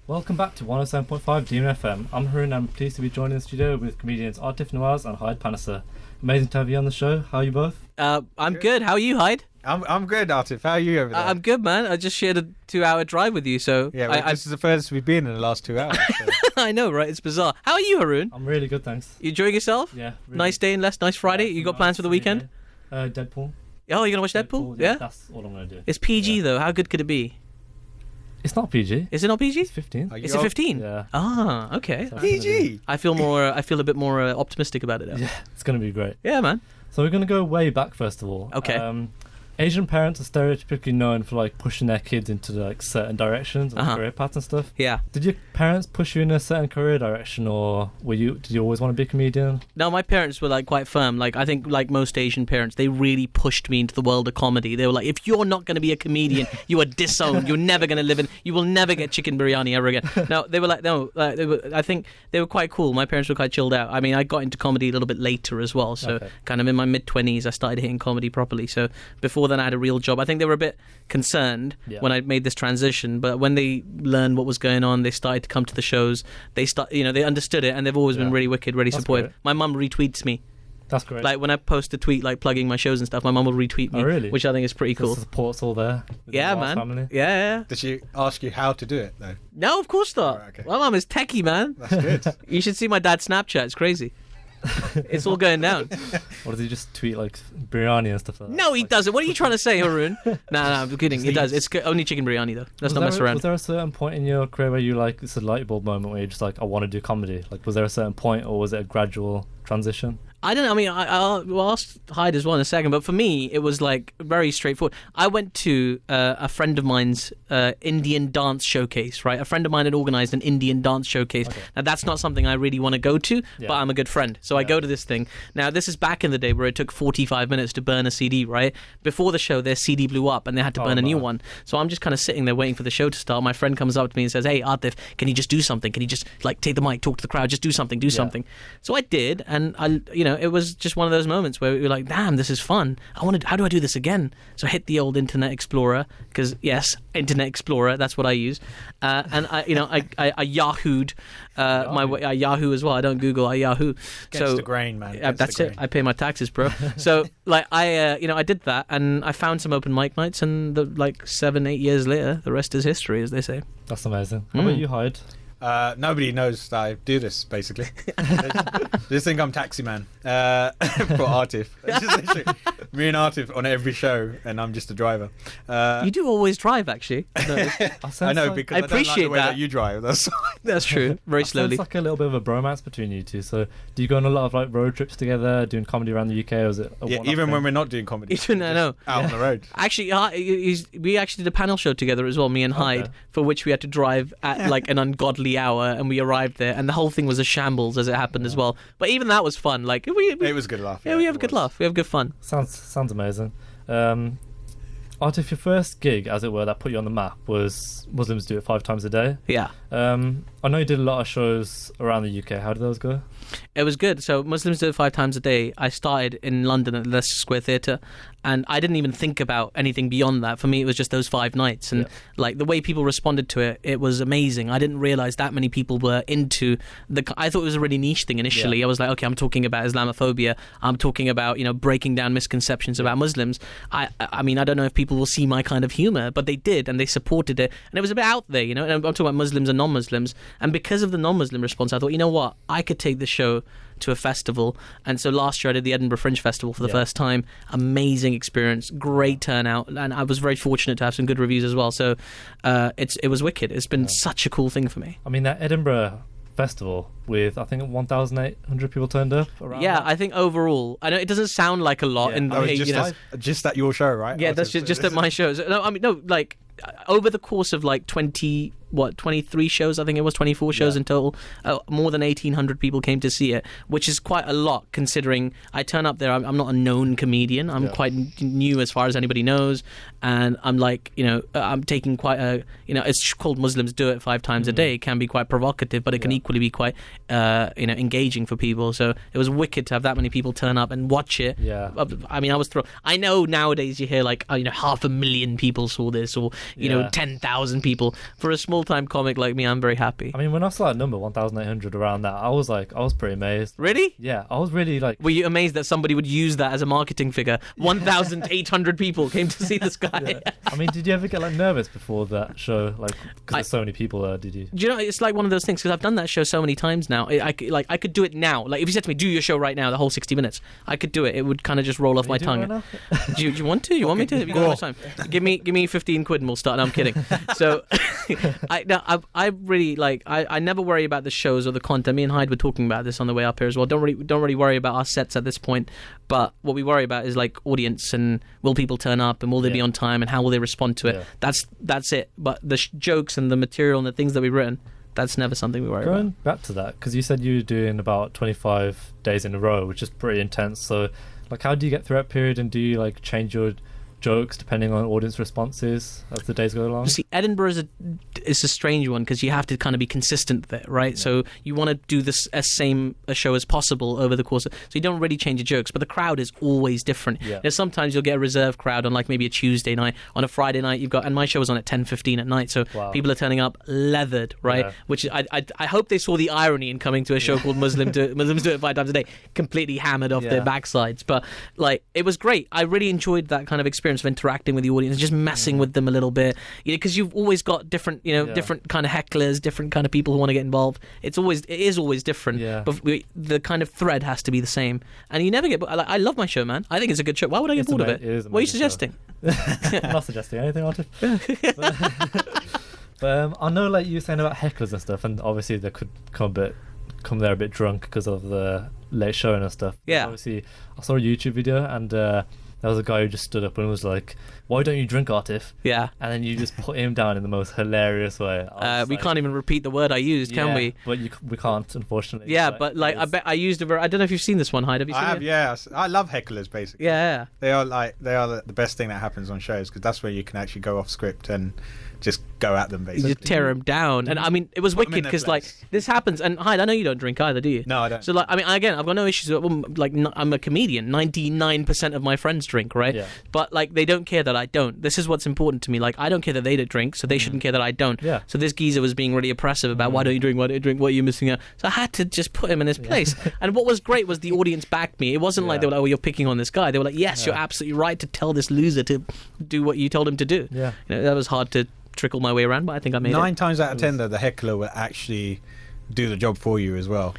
Welcome back to 107.5 Demon FM. I'm Harun and I'm pleased to be joined in the studio with comedians Aatif Nawaz and Hyde Panasser. Amazing to have you on the show. How are you both? I'm good. How are you, Hyde? I'm good, Aatif. How are you over there? I'm good, man. I just shared a 2-hour drive with you, so... Yeah, this is the furthest we've been in the last 2 hours. So. I know, right? It's bizarre. How are you, Harun? I'm really good, thanks. You enjoying yourself? Yeah. Really. Nice day and nice Friday? You got plans for the weekend? Deadpool. Oh, you're going to watch Deadpool? Yeah? That's all I'm going to do. It's PG, though. How good could it be? It's not PG. Is it not PG? It's 15. Is it 15? Yeah. Ah, okay. So PG! I feel a bit more optimistic about it now. Yeah, it's going to be great. Yeah, man. So we're going to go way back, first of all. Okay. Asian parents are stereotypically known for like pushing their kids into like certain directions or career paths and stuff. Yeah. Did your parents push you in a certain career direction, or did you always want to be a comedian? No, my parents were like quite firm. Like I think like most Asian parents, they really pushed me into the world of comedy. They were like, if you're not going to be a comedian, you are disowned. You're never going to live in. You will never get chicken biryani ever again. No, they were like, no. I think they were quite cool. My parents were quite chilled out. I mean, I got into comedy a little bit later as well. So kind of in my mid-20s, I started hitting comedy properly. So before then, I had a real job. I think they were a bit concerned when I made this transition, but when they learned what was going on, they started to come to the shows. They understood it, and they've always been really wicked, really supportive. My mum retweets me. That's great. Like when I post a tweet like plugging my shows and stuff, my mum will retweet me. Oh, really? Which I think is pretty cool. The support's all there. Yeah, man. Family. Yeah. Did she ask you how to do it, though? No, of course not. Right, okay. My mum is techie, man. That's good. You should see my dad's Snapchat. It's crazy. It's all going down. Or does he just tweet like biryani and stuff like that? No, he doesn't. What are you trying to say, Harun? No, I'm kidding. He does. It's only chicken biryani, though. Let's not mess around. Was there a certain point in your career where you like, it's a light bulb moment where you're just like, I want to do comedy? Like, was there a certain point, or was it a gradual transition? I don't know. I mean, I'll ask Hyde as well in a second, but for me, it was like very straightforward. I went to a friend of mine's Indian dance showcase, right? A friend of mine had organized an Indian dance showcase. Okay. Now, that's not something I really want to go to, but I'm a good friend. So I go to this thing. Now, this is back in the day where it took 45 minutes to burn a CD, right? Before the show, their CD blew up and they had to burn a new one. So I'm just kind of sitting there waiting for the show to start. My friend comes up to me and says, hey, Aatif, can you just do something? Can you just like take the mic, talk to the crowd, just do something, something. So I did, and it was just one of those moments where we were like, damn, this is fun. How do I do this again? So I hit the old Internet Explorer, because yes, Internet Explorer, that's what I use. And I Yahooed my way. I Yahoo as well. I don't Google, I Yahoo. Against the grain, man. That's it. I pay my taxes, bro. So like I did that, and I found some open mic nights, and 7-8 years later, the rest is history, as they say. That's amazing. How about you, Hyde? Nobody knows that I do this, basically. They just think I'm Taxi Man for Aatif. It's just literally me and Aatif on every show, and I'm just a driver. You do always drive, actually. No, I know, because I appreciate don't like the way that you drive. That's true. Very slowly. It's like a little bit of a bromance between you two. So do you go on a lot of like road trips together, doing comedy around the UK, or is it even when we're not doing comedy? Even I know. Out on the road. Actually, we actually did a panel show together as well, me and Hyde, for which we had to drive at like an ungodly hour, and we arrived there, and the whole thing was a shambles as it happened as well. But even that was fun. Like it was a good laugh. Yeah, we have a good laugh. We have good fun. Sounds amazing. Aatif, your first gig, as it were, that put you on the map was Muslims Do It 5 times a day. Yeah. I know you did a lot of shows around the UK. How did those go? It was good. So Muslims Do It 5 times a day. I started in London at the Leicester Square Theatre, and I didn't even think about anything beyond that. For me, it was just those 5 nights, and like the way people responded to it, it was amazing. I didn't realise that many people were into I thought it was a really niche thing initially. I was like, okay, I'm talking about Islamophobia. I'm talking about breaking down misconceptions about Muslims. I mean, I don't know if people will see my kind of humour, but they did, and they supported it, and it was a bit out there, And I'm talking about Muslims and non-Muslims, and because of the non-Muslim response, I thought, you know what, I could take this show to a festival. And so last year I did the Edinburgh Fringe Festival for the first time. Amazing experience, great turnout, and I was very fortunate to have some good reviews as well. So it was wicked. It's been such a cool thing for me. I mean, that Edinburgh festival with I think 1,800 people turned up around that. I think overall, I know it doesn't sound like a lot just at your show, right? Yeah, that's just at my shows. No, I mean, no, like over the course of like 23 shows, I think it was 24 shows in total, more than 1,800 people came to see it, which is quite a lot considering I turn up there, I'm not a known comedian, I'm quite new as far as anybody knows, and I'm like, I'm taking quite a, it's called Muslims Do It 5 times a day. It can be quite provocative, but it can equally be quite engaging for people. So it was wicked to have that many people turn up and watch it. I mean, I was thrilled. I know nowadays you hear like 500,000 people saw this, or Yeah. 10,000 people. For a small time comic like me, I'm very happy. I mean, when I saw that number 1,800 around that, I was pretty amazed. Really? Yeah, I was really like. Were you amazed that somebody would use that as a marketing figure? 1,800 people came to see this guy. Yeah. I mean, did you ever get like nervous before that show, like because there's so many people there? Did you? Do you know, it's like one of those things, because I've done that show so many times now. I could do it now. Like, if you said to me, do your show right now, the whole 60 minutes, I could do it. It would kind of just roll off my tongue. Right now? Do you want to? You want me to? Have you got much time? Give me 15 quid and we'll start. No, I'm kidding. So, I really like. I never worry about the shows or the content. Me and Hyde were talking about this on the way up here as well. Don't really worry about our sets at this point. But what we worry about is like audience, and will people turn up, and will they be on time, and how will they respond to it? Yeah. That's it. But the jokes and the material and the things that we've written, that's never something we worry about. Going back to that, because you said you were doing about 25 days in a row, which is pretty intense. So, like, how do you get through that period, and do you like change your jokes depending on audience responses as the days go along? You see, Edinburgh is a strange one, because you have to kind of be consistent there, right? Yeah. So you want to do this same show as possible over the course of, so you don't really change your jokes, but the crowd is always different. Yeah. Sometimes you'll get a reserve crowd on like maybe a Tuesday night. On a Friday night you've got, and my show was on at 10:15 at night, so people are turning up leathered, right? Yeah. Which I hope they saw the irony in coming to a show called Muslims do it 5 times a day, completely hammered off their backsides. But like, it was great. I really enjoyed that kind of experience of interacting with the audience and just messing with them a little bit, because you've always got different different kind of hecklers, different kind of people who want to get involved. It is always different, but the kind of thread has to be the same, and you never get. I love my show, man. I think it's a good show. Why would I get bored of it? What are you suggesting? I'm not suggesting anything, Aatif. But I know, like you were saying about hecklers and stuff, and obviously they could come there a bit drunk because of the late showing and stuff. Yeah. Obviously, I saw a YouTube video, and there was a guy who just stood up and was like, "Why don't you drink, Aatif?" Yeah. And then you just put him down in the most hilarious way. We can't even repeat the word I used, can we? But we can't, unfortunately. Yeah, but like, I bet I used a very. I don't know if you've seen this one, Hyde. Have you seen it? I have, yeah. I love hecklers, basically. Yeah. They are the best thing that happens on shows, because that's where you can actually go off script and just go at them, basically. You just tear them down. And I mean, it was wicked, because like, this happens. And Hyde, I know you don't drink either, do you? No, I don't. So like, I mean, again, I've got no issues with, like, I'm a comedian. 99% of my friends drink, right? Yeah. But like, they don't care that I don't. This is what's important to me. Like, I don't care that they don't drink, so they shouldn't care that I don't. Yeah. So this geezer was being really oppressive about why don't you drink, what are you missing out? So I had to just put him in his place. And what was great was the audience backed me. It wasn't like they were like, "Oh, you're picking on this guy." They were like, "Yes, you're absolutely right to tell this loser to do what you told him to do." Yeah. That was hard to trickle my way around, but I think I made 9 it. times out of 10, though, the heckler will actually do the job for you as well.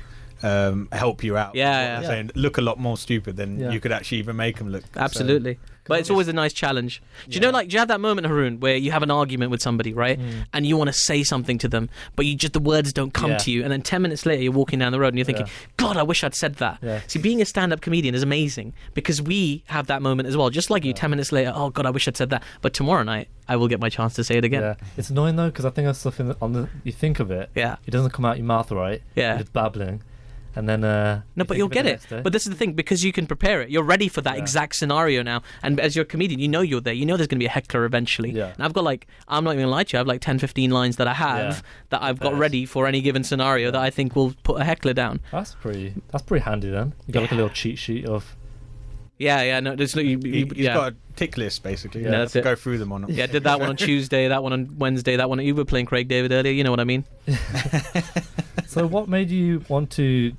Help you out. Yeah. Saying, look a lot more stupid than you could actually even make them look. Absolutely. So. But it's always a nice challenge. Do you know, like, do you have that moment, Haroon, where you have an argument with somebody, right? And you want to say something to them, but the words don't come to you, and then 10 minutes later you're walking down the road and you're thinking, God, I wish I'd said that. Yeah. See, being a stand-up comedian is amazing, because we have that moment as well. Just like you, 10 minutes later, oh God, I wish I'd said that. But tomorrow night, I will get my chance to say it again. Yeah. It's annoying though, because I think that's stuff you think of it. Yeah. It doesn't come out your mouth right. Yeah. You're just babbling. And then no, but you'll get it. But this is the thing, because you can prepare it. You're ready for that exact scenario now. And as you're a comedian, you know you're there. You know there's going to be a heckler eventually. Yeah. And I've got I'm not even going to lie to you, I have 10, 15 lines that I have that I've got ready for any given scenario that I think will put a heckler down. That's pretty handy then. You got a little cheat sheet of. Yeah, no, there's no. He's got a tick list, basically. Yeah, that's it. Go through them on it. Yeah, I did that one on Tuesday, that one on Wednesday, that one. You were playing Craig David earlier, you know what I mean? So what made you want to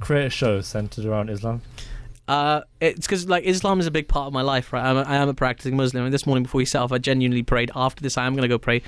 create a show centered around Islam? It's because Islam is a big part of my life, right? I am a practicing Muslim, and this morning before we set off, I genuinely prayed. After this, I am going to go pray,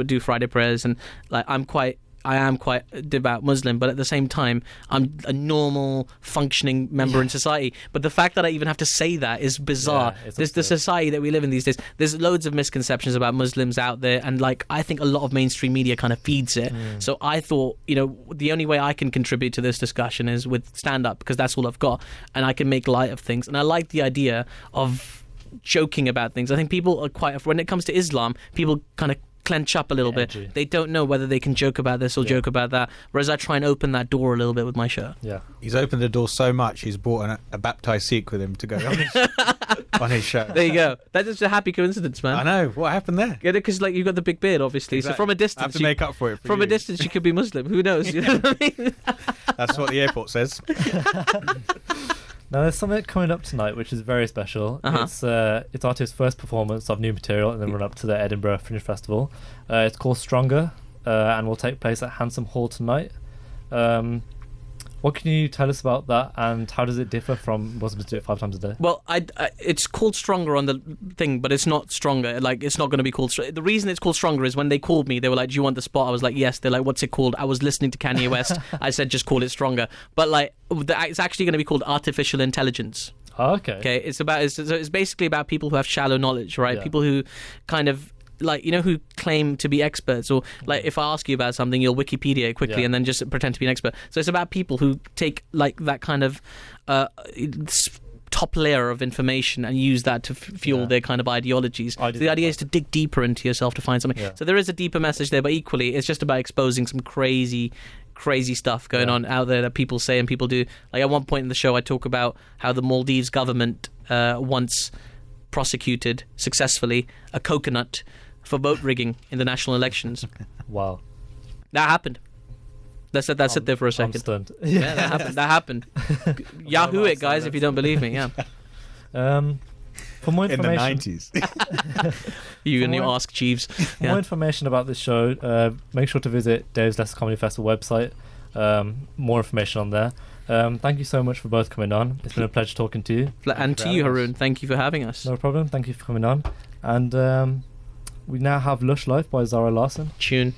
do Friday prayers, and I am quite a devout Muslim, but at the same time, I'm a normal, functioning member in society. But the fact that I even have to say that is bizarre. There's the society that we live in these days. There's loads of misconceptions about Muslims out there, and I think a lot of mainstream media kind of feeds it. So I thought, the only way I can contribute to this discussion is with stand-up, because that's all I've got, and I can make light of things. And I like the idea of joking about things. I think people are when it comes to Islam, people kind of clench up a little bit. They don't know whether they can joke about this or joke about that, whereas I try and open that door a little bit with my show. Yeah, he's opened the door so much he's brought a baptized Sikh with him to go on his show. There you go. That's just a happy coincidence, man. I know. What happened there? Yeah, because you've got the big beard, obviously. Exactly. So from a distance, I have to make up for it. From a distance, you could be Muslim. Who knows? You know what I mean? That's what the airport says. Now there's something coming up tonight which is very special. It's Aatif's first performance of new material and then run up to the Edinburgh Fringe Festival. It's called Stronger and will take place at Handsome Hall tonight. What can you tell us about that, and how does it differ from what's supposed to do it 5 times a day? Well, it's called Stronger on the thing, but it's not Stronger. Like, it's not going to be called... The reason it's called Stronger is when they called me, they were like, do you want the spot? I was like, yes. They're like, what's it called? I was listening to Kanye West. I said, just call it Stronger. But, like, it's actually going to be called Artificial Intelligence. Oh, okay. Okay, it's basically about people who have shallow knowledge, right? Yeah. People who kind of... like, you know, who claim to be experts, or like if I ask you about something, you'll Wikipedia it quickly and then just pretend to be an expert. So it's about people who take like that kind of top layer of information and use that to fuel their kind of ideologies. So the idea is to dig deeper into yourself to find something. So there is a deeper message there, but equally it's just about exposing some crazy stuff going on out there that people say and people do. Like at one point in the show I talk about how the Maldives government once prosecuted successfully a coconut for vote rigging in the national elections. Wow. That happened. Let's sit there for a second. I'm stunned. Yeah, that happened. Yahoo it, guys, if you don't believe me. Yeah. For more information... In the 90s. You and your Ask Jeeves. For more information about this show, make sure to visit Dave's Leicester Comedy Festival website. More information on there. Thank you so much for both coming on. It's been a pleasure talking to you. And to you, Haroon. Thank you for having us. No problem. Thank you for coming on. And we now have Lush Life by Zara Larson. Tune.